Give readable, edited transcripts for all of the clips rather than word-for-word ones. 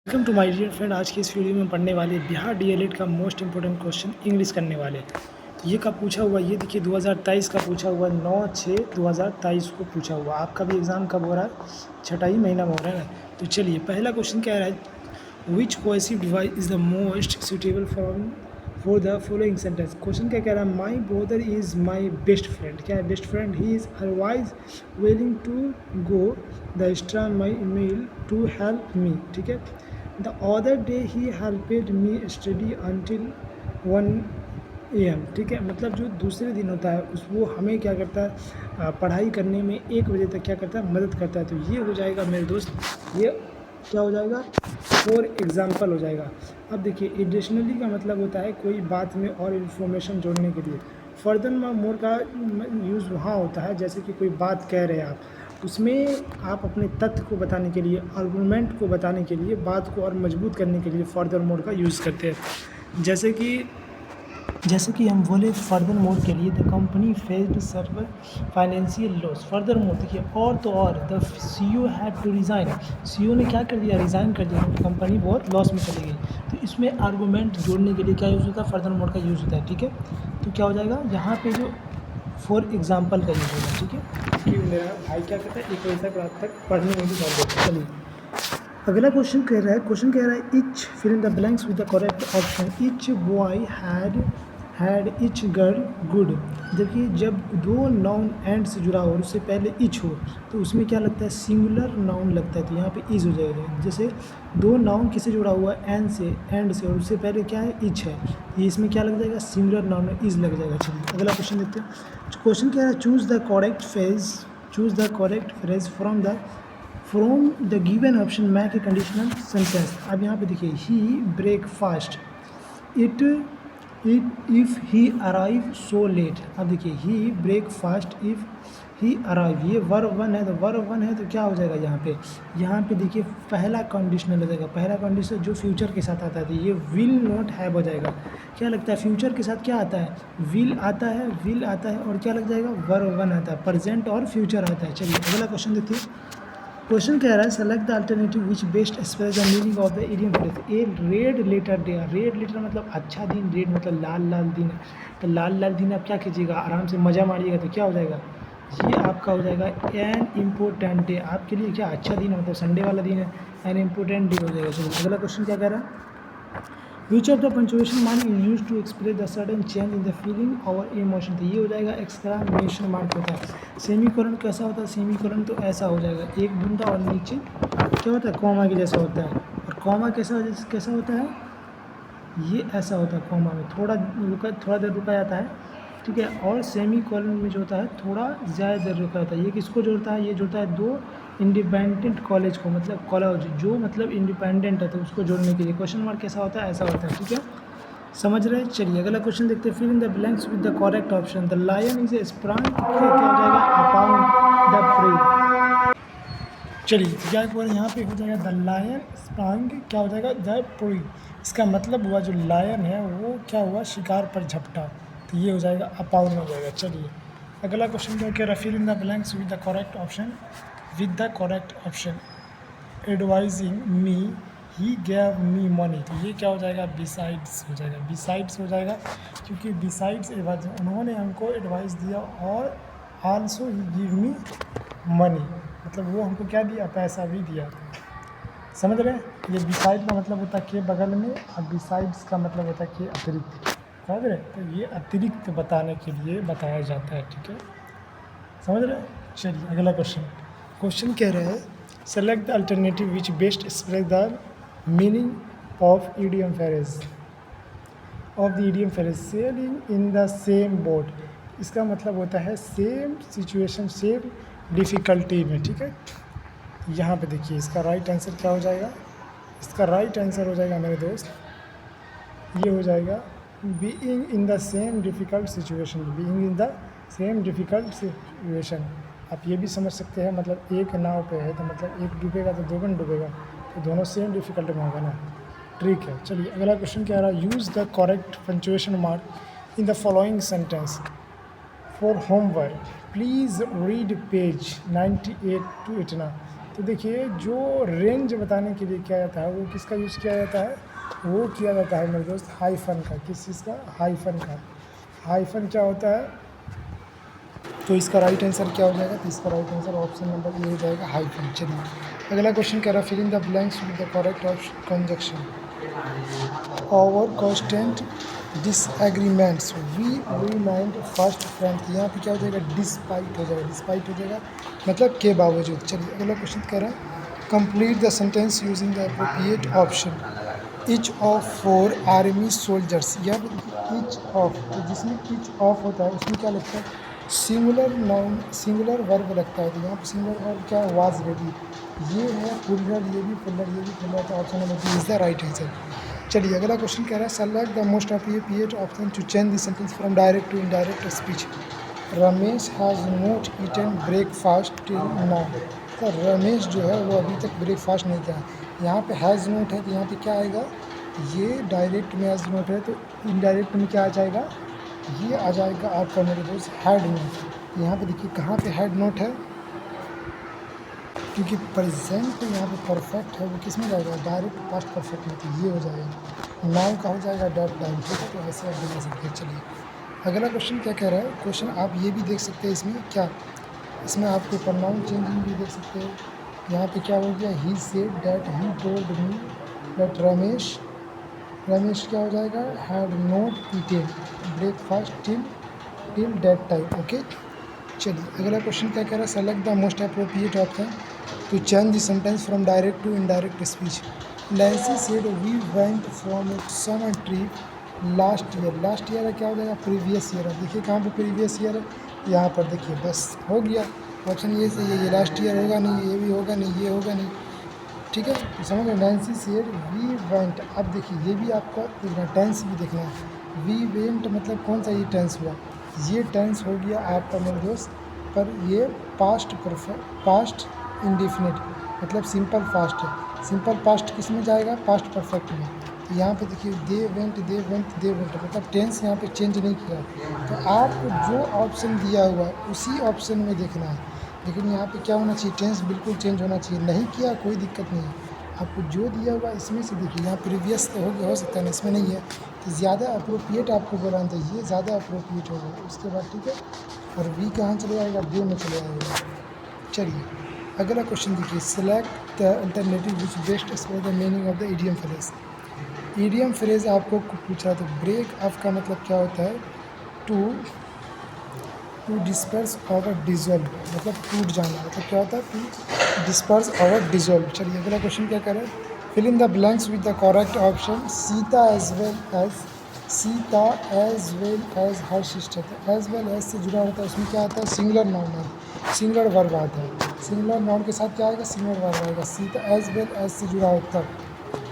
Welcome to my dear friend. आज की इस वीडियो में पढ़ने वाले बिहार डीएलएड का मोस्ट इंपॉर्टेंट क्वेश्चन इंग्लिश करने वाले। तो ये कब पूछा हुआ, ये देखिए 2023 का पूछा हुआ, 9/6/2023 को पूछा हुआ। आपका भी एग्ज़ाम कब हो रहा है? छठा ही महीना में हो रहा है ना। तो चलिए पहला क्वेश्चन क्या रहा है, which cohesive device is the most suitable for the following sentence. Question क्या कह रहा है, my brother is my best friend. क्या है best friend? He is otherwise willing to go the extra my mile to help me. ठीक है। The other day he helped me study until 1 AM। ठीक है, मतलब जो दूसरे दिन होता है उस वो हमें क्या करता है, पढ़ाई करने में 1 बजे तक क्या करता है, मदद करता है। तो ये हो जाएगा मेरे दोस्त, ये क्या हो जाएगा, फॉर एग्ज़ाम्पल हो जाएगा। अब देखिए एडिशनली का मतलब होता है कोई बात में और इन्फॉर्मेशन जोड़ने के लिए। फर्दर मोर का यूज़ वहाँ होता है जैसे कि कोई बात कह रहे हैं आप, उसमें आप अपने तथ्य को बताने के लिए, आर्गूमेंट को बताने के लिए, बात को और मजबूत करने के लिए फर्दर मोर का यूज़ करते हैं। जैसे कि हम बोले फर्दर मोर के लिए, the company faced severe financial loss. Further more देखिए और तो और, the CEO had to resign. CEO ने क्या कर दिया, रिज़ाइन कर दिया, कंपनी बहुत लॉस में चली गई। तो इसमें आर्गूमेंट जोड़ने के लिए क्या यूज़ होता है, फर्दर मोर का यूज़ होता है। ठीक है, तो क्या हो जाएगा यहाँ पे जो फॉर एग्जाम्पल का यूज़ होगा। ठीक है, कि मेरा भाई क्या करता है, 1 बजे तक रात तक पढ़ने में भी ध्यान देता है। चलिए अगला क्वेश्चन कह रहा है, each fill in the blanks with the correct option. Each boy had each girl good. देखिए जब दो नाउन एंड से जुड़ा हो और उससे पहले इच हो तो उसमें क्या लगता है, सिंगुलर नाउन लगता है। तो यहाँ पे इज हो जाएगा। जैसे दो नाउन किससे जुड़ा हुआ है, एंड से और उससे पहले क्या है, इच है, ये इसमें क्या लग जाएगा, सिंगुलर नाउन में इज लग जाएगा। चलिए अगला क्वेश्चन देखते हैं। क्वेश्चन क्या है, choose the correct phrase from the given option make a conditional sentence. अब यहाँ पे देखिए, he breakfast, it if he arrive so late. अब देखिए he breakfast if he arrive, ये वर्ब वन है, तो वर्ब वन है तो क्या हो जाएगा यहाँ पे देखिए पहला कंडीशनल हो जाएगा। पहला कंडीशनल जो फ्यूचर के साथ आता है, तो ये विल नॉट हैव हो जाएगा। क्या लगता है फ्यूचर के साथ क्या आता है, विल आता है और क्या लग जाएगा, वर्ब वन आता है, प्रेजेंट और फ्यूचर आता है। चलिए अगला क्वेश्चन देखिए। क्वेश्चन कह रहा है, select the alternative which best express the meaning of the idiom phrase. A red letter day, red letter मतलब अच्छा दिन, रेड मतलब लाल लाल दिन। तो लाल लाल दिन आप क्या कीजिएगा, आराम से मज़ा मारिएगा। तो क्या हो जाएगा, ये आपका हो जाएगा एन इम्पोर्टेंट डे, आपके लिए क्या अच्छा दिन है, मतलब संडे वाला दिन है, एन इम्पोर्टेंट डे हो जाएगा। चलिए अगला क्वेश्चन क्या कह रहा है, which of the punctuation mark is use to express the sudden change in the feeling और इमोशन। तो ये हो जाएगा एक्सक्लामेशन मार्क होता है। सेमीकोलन कैसा होता है, सेमीकोलन तो ऐसा हो जाएगा, एक बूंदा और नीचे क्या होता है, कॉमा के जैसा होता है। और कॉमा कैसा होता है, ये ऐसा होता है, कॉमा में थोड़ा देर रुका जाता है। ठीक है, और सेमी कॉलन में जो होता है थोड़ा ज़्यादा देर रुका जाता है। ये किसको जोड़ता है, ये जोड़ता है दो इंडिपेंडेंट कॉलेज को, मतलब कॉलेज जो मतलब इंडिपेंडेंट है तो उसको जोड़ने के लिए। क्वेश्चन मार्क कैसा होता है, ऐसा होता है। ठीक है, समझ रहे हैं। चलिए अगला क्वेश्चन देखते हैं, fill in the blanks with the correct option. The lion is a sprung, क्या हो जाएगा, अपॉन द प्रे। चलिए तो क्या हुआ, यहाँ पे हो जाएगा द लायन स्प्रंग, क्या हो जाएगा, द प्रे। इसका मतलब हुआ जो लायन है वो क्या हुआ, शिकार पर झपटा। तो ये हो जाएगा अपाउन हो जाएगा। चलिए अगला क्वेश्चन क्या कह रहा है, fill in the blanks with the correct option advising me he gave me money. तो ये क्या हो जाएगा, बिसाइड्स हो जाएगा, बिसाइड्स हो जाएगा, क्योंकि बिसाइड्स उन्होंने हमको एडवाइस दिया और also he give me money, मतलब वो हमको क्या दिया, पैसा भी दिया। समझ रहे हैं, ये बिसाइड का मतलब होता है के बगल में, और बिसाइड्स का मतलब होता है के अतिरिक्त। समझ रहे, तो ये अतिरिक्त बताने के लिए बताया जाता है। ठीक है, समझ रहे हैं। चलिए अगला क्वेश्चन कह रहे हैं, select the alternative which best express the meaning of idiom phrase selling in the same boat. इसका मतलब होता है सेम सिचुएशन, सेम डिफ़िकल्टी में। ठीक है, यहाँ पे देखिए इसका राइट आंसर क्या हो जाएगा, इसका राइट आंसर हो जाएगा मेरे दोस्त, ये हो जाएगा being in the same difficult situation. Being in the same difficult situation आप ये भी समझ सकते हैं, मतलब एक नाव पे है तो मतलब एक डूबेगा तो दोनों डूबेगा, तो दोनों सेम डिफ़िकल्ट में होगा ना। ट्रिक है। चलिए अगला क्वेश्चन क्या रहा, use the correct punctuation mark in the following sentence for homework. Please read page 98 to 89। तो देखिए जो रेंज बताने के लिए किया जाता है वो किसका यूज़ किया जाता है, वो किया जाता है मेरे दोस्त हाइफन का। किस चीज़ का? हाइफन का। हाइफन क्या होता है? तो इसका राइट आंसर क्या हो जाएगा? तो इसका right answer option number A हो जाएगा, हाइफन। चलिए अगला क्वेश्चन कह रहा है fill in the blanks with the correct option conjunction और constant disagreements we remind first friend. यहाँ पे क्या हो जाएगा? डिस्पाइट हो जाएगा। डिस्पाइट हो जाएगा मतलब के बावजूद। चलिए अगला क्वेश्चन कह रहा है complete the sentence using the appropriate option each of 4 army soldiers. या ईच ऑफ, तो जिसमें ईच ऑफ होता है उसमें क्या लगता है? सिंगुलर नाउन, सिंगुलर वर्ब लगता है। तो यहाँ पर सिंगुलर वर्ब क्या है? Was ready. ये है पुलर, ये भी पुलर, ये भी पुलर। तो option number B is the right answer. चलिए अगला क्वेश्चन कह रहा है select the most appropriate option to change the sentence from direct to indirect speech. Ramesh has not eaten breakfast till now. तो रमेश जो है वो अभी तक ब्रेकफास्ट नहीं किया। यहाँ पे हैज़ नॉट है तो यहाँ पे क्या आएगा? ये डायरेक्ट में हैज़ नॉट है तो इनडायरेक्ट में क्या आ जाएगा? ये आ जाएगा आपका मेरे दोस्त हैड नोट। यहाँ पे देखिए कहाँ पे हैड नोट है, क्योंकि प्रेजेंट यहाँ पे परफेक्ट है वो किस में जाएगा? डायरेक्ट पास्ट परफेक्ट में। तो ये हो जाएगा नाउ का हो जाएगा डॉट डाउन। ठीक है, तो ऐसे आप बना सकते हैं। चलिए अगला क्वेश्चन क्या कह रहा है? क्वेश्चन आप ये भी देख सकते हैं इसमें क्या, इसमें आपको प्रोनाउन चेंजिंग भी देख सकते हैं। यहाँ पे क्या हो गया? He said that he told me that Ramesh, Ramesh क्या हो जाएगा? Had not eaten breakfast till that time. Okay, चलिए अगला क्वेश्चन क्या कह रहा है? Select the most appropriate option to change the sentence from direct to indirect speech. Nancy said we went from a summer trip last year. Last year है क्या हो जाएगा? प्रीवियस ईयर है। देखिए कहाँ पे प्रीवियस ईयर है? यहाँ पर देखिए, बस हो गया ऑप्शन ये सही है। ये लास्ट ईयर होगा नहीं, ये भी होगा नहीं, ये होगा नहीं। ठीक है, तो समझ लो नैन्सी सेड वी वेंट। अब देखिए ये भी आपको देखना, टेंस भी देखना है। वी वेंट मतलब कौन सा ये टेंस हुआ? ये टेंस हो गया आपका मेरे दोस्त, पर ये पास्ट परफेक्ट, पास्ट इंडेफिनिट मतलब सिंपल पास्ट है। सिंपल पास्ट किस में जाएगा? पास्ट परफेक्ट में। तो यहाँ पे देखिए they went, they went, they went मतलब टेंस यहाँ पे चेंज नहीं किया। तो आपको जो ऑप्शन दिया हुआ है उसी ऑप्शन में देखना है। लेकिन यहाँ पे क्या होना चाहिए? टेंस बिल्कुल चेंज होना चाहिए। नहीं किया कोई दिक्कत नहीं है, आपको जो दिया हुआ इसमें से देखिए। यहाँ प्रीवियस तो हो सकता है ना, इसमें नहीं है तो ज़्यादा अप्रोप्रिएट आपको बोलाना था, ये ज़्यादा अप्रोप्रिएट होगा। उसके बाद ठीक है, और वी कहाँ चले जाएगा? डे में चले जाएगा। चलिए अगला क्वेश्चन देखिए select the alternative which best express the meaning of the idiom phrase. Idiom phrase आपको पूछा तो ब्रेक अप का मतलब क्या होता है? टू डिस्पर्स और डिजोल्व मतलब टूट जाना, मतलब क्या होता है? टू डिस्पर्स और डिजोल्व। चलिए अगला क्वेश्चन क्या करें? Fill in the blanks with the correct option Sita as well as, Sita as well as her sister. As well as से जुड़ा होता है, उसमें क्या आता है? सिंगुलर नाउन है, सिंगुलर वर्ब आता है। सिंगुलर नाउन के साथ क्या आएगा? सिंगुलर वर्ब आएगा। सीता एज वेल एज से जुड़ा होता है।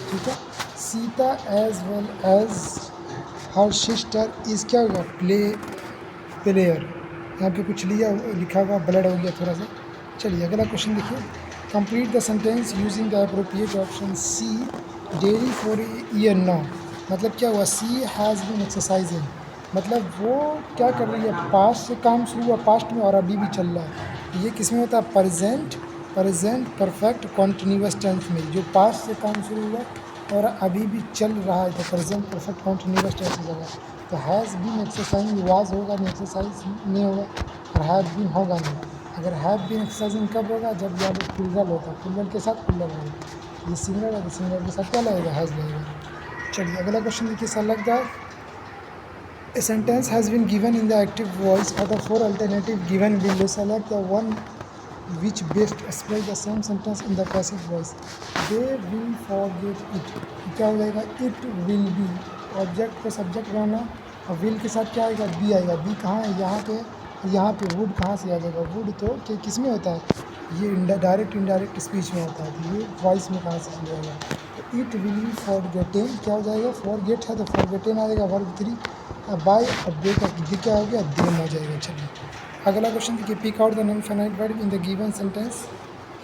ठीक है, Sita as well as her sister is क्या होगा? प्लेयर। यहाँ पे कुछ लिखा हुआ ब्लड हो गया थोड़ा सा। चलिए अगला क्वेश्चन देखिए complete the sentence using the appropriate option see daily for year now. मतलब क्या हुआ? सी हैज़ बीन एक्सरसाइजिंग मतलब वो क्या कर रही है? पास्ट से काम शुरू हुआ पास्ट में और अभी भी चल रहा है। ये किस में होता है? प्रेजेंट परफेक्ट कॉन्टिन्यूस टेंस में। जो पास्ट से काम शुरू हुआ और अभी भी चल रहा है तो प्रेजेंट परफेक्ट कॉन्टिन्यूस टेंस हो जाएगा। तो हैज़ बीन एक्सरसाइजिंग वाज होगा नहीं, एक्सरसाइज नहीं होगा, और हैव बीन होगा नहीं। अगर हैव बीन एक्सरसाइजिंग कब होगा? जब यहाँ पे प्लूरल होता है, प्लूरल के साथ प्लूरल होगा। ये सिंगुलर है तो सिंगुलर के साथ क्या लगेगा? हैज़ लगेगा। चलिए अगला क्वेश्चन देखिए select the A sentence has been given in the active voice out of 4 alternative given below. Select the one which best express the same sentence in the passive voice. They will forget it. क्या हो जाएगा? It will be। Object को subject बनाना और will के साथ क्या आएगा? B आएगा। बी कहाँ है? यहाँ पे। यहाँ पे वुड कहाँ से आ जाएगा? वुड तो किस में होता है? ये डायरेक्ट इनडायरेक्ट स्पीच में होता है, तो ये वॉइस में कहाँ से आ जाएगा? तो इट विल बी फॉरगेटेन क्या हो जाएगा? फॉरगेट है तो फॉरगेटेन आ जाएगा वर्ब 3। बाय और डे का ये क्या हो गया? देन आ जाएगा। चलिए अगला क्वेश्चन देखिए pick out the non finite verb in the given sentence.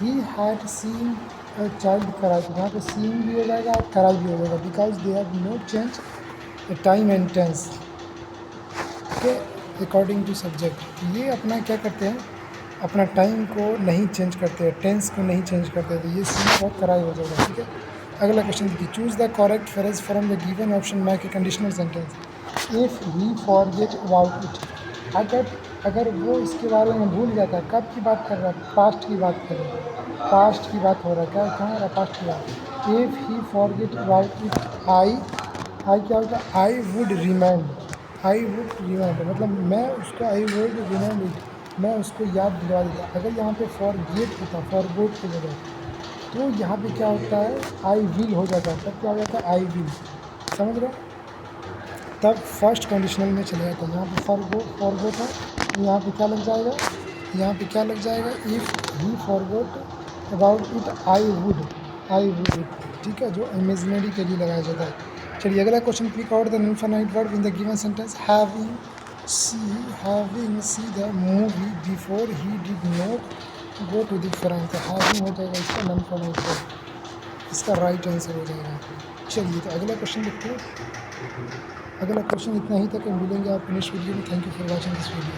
He had seen a child cry. यहाँ पे सीन भी हो जाएगा और क्राई भी हो जाएगा because they have not change the time and tense. Okay, according to subject. ये अपना क्या करते हैं? अपना टाइम को नहीं चेंज करते, टेंस को नहीं चेंज करते, तो ये सी बहुत कराई हो जाएगा, ठीक है। अगला क्वेश्चन देखिए, choose the correct phrase from the given option, make a conditional sentence. If he forget about it, अगर वो इसके बारे में भूल जाता है, कब की बात कर रहा है, पास्ट की बात कर रहा है, पास्ट की बात हो रहा है, क्या कहाँ हो रहा है, पास्ट की बात। If he forget about it, I क्या होगा, I would remind, I would remind मतलब मैं उसको, आई वुड रिमाइंड इट, मैं उसको याद दिलवा देता। अगर यहाँ पे फॉरगेट होता, फॉरगोट के बजाय, तो यहाँ पे क्या होता है, आई विल हो जाता है, तब क्या हो जाता है, आई विल, समझ रहे हो, तब फर्स्ट कंडीशनल में चले जाता है। यहाँ पे फॉरगोट है, तो यहाँ पे क्या लग जाएगा, यहाँ पे क्या लग जाएगा, if he forgot about it I would it, ठीक है, जो इमेजिनरी के लिए लगाया जाता है। चलिए अगला question, pick out the infinite verb in the given sentence. Having see the movie before he did not go to the front, तो हैविंग हो जाएगा इसका इनफाइनाइट वर्ब, इसका राइट आंसर हो जाएगा। चलिए तो अगला क्वेश्चन देखते हैं। अगला क्वेश्चन इतना ही तक, मिलेंगे आपको नेक्स्ट वीडियो में। Thank you for watching this video.